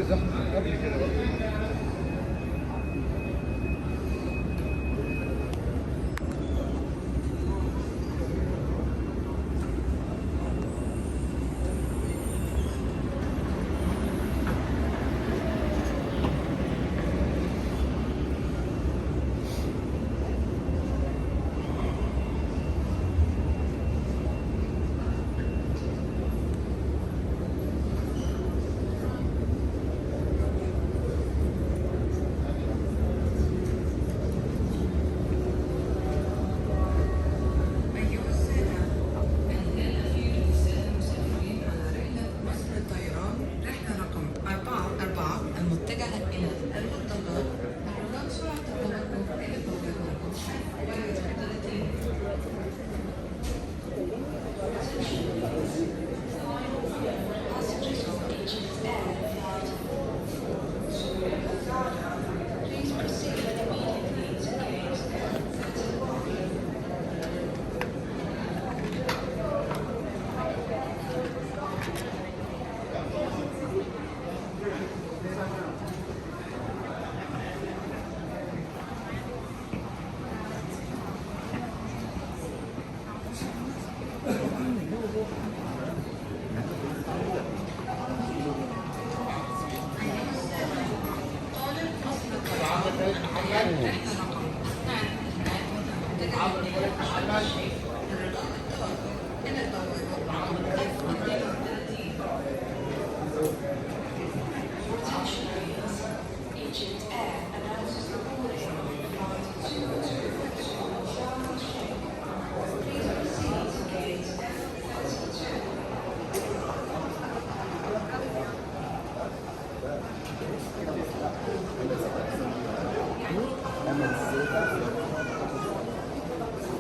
زحمه قبل كده بقى.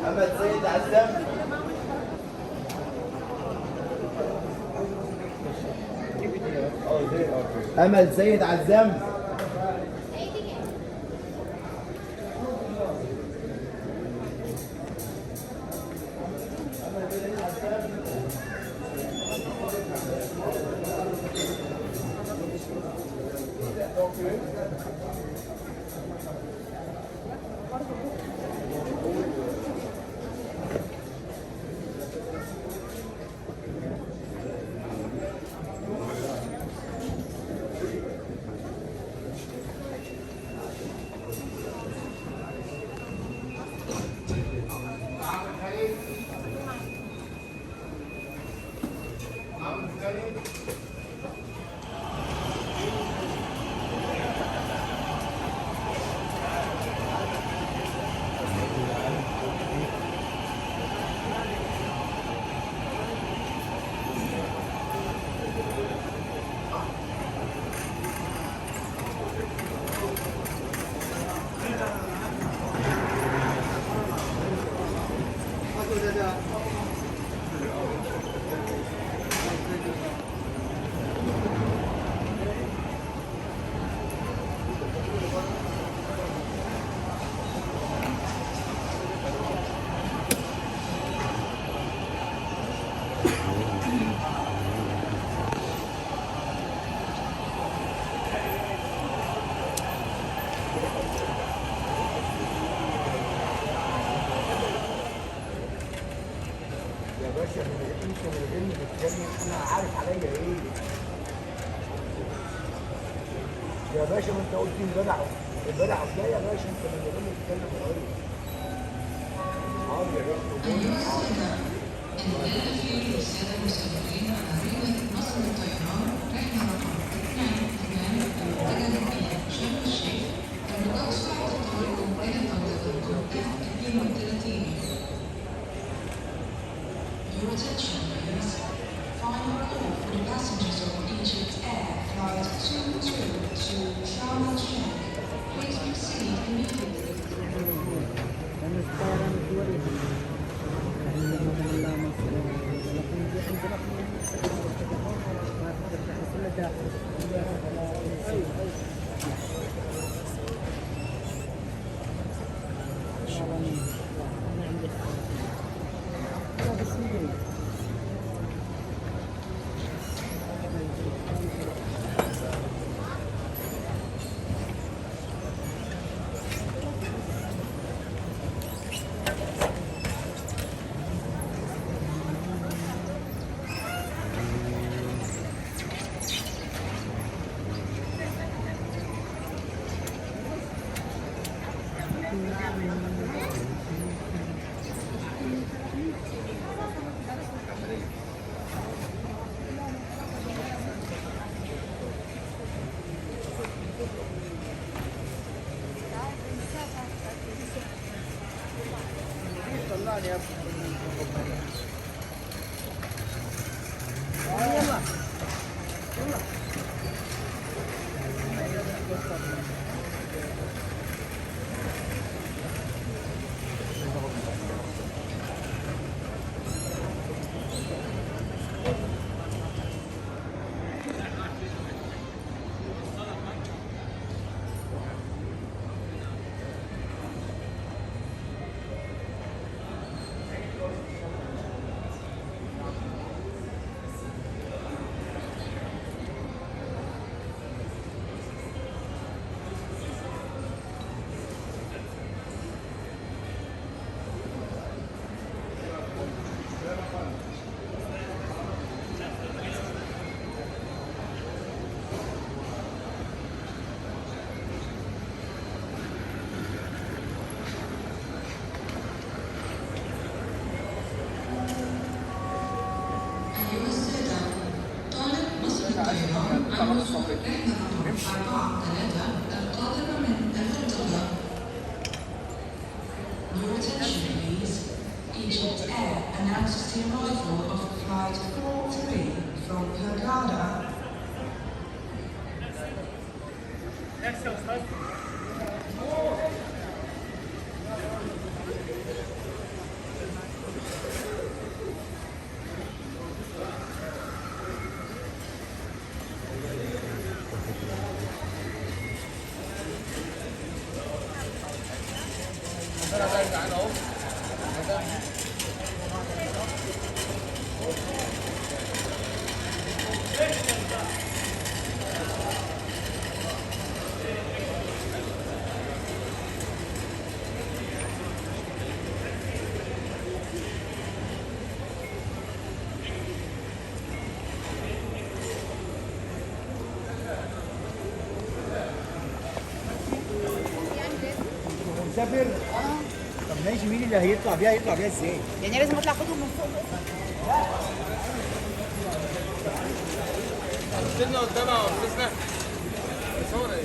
محمد سيد عزام. أمل سيد عزام. يا باشا ما انت قلت امبارح ازاي يا باشا انت من غير ما تتكلم قريب. حاضر يا باشا. السادة المسافرين على رحلة مصر للطيران رحلة رقم 2 اتجاه إلى شرم الشيخ الرجاء سرعة الطريق إلى توقيت 32. Your attention please. Final call for the passengers of Egypt Air Flight 22 to Sharm el-Sheikh. Please proceed immediately. الطيران عن وصول رحلة رقم 4-3 القادمة من المنطقة. Your attention please. Egypt Air announces the arrival of flight 43 from Hurghada. مسافر؟ طب ماشي، مين اللي هيطلع بيها؟ يطلع بيها ازاي؟ يعني لازم اطلع اخدهم من فوق استنى قدامها يا استاذنا. صور ايه؟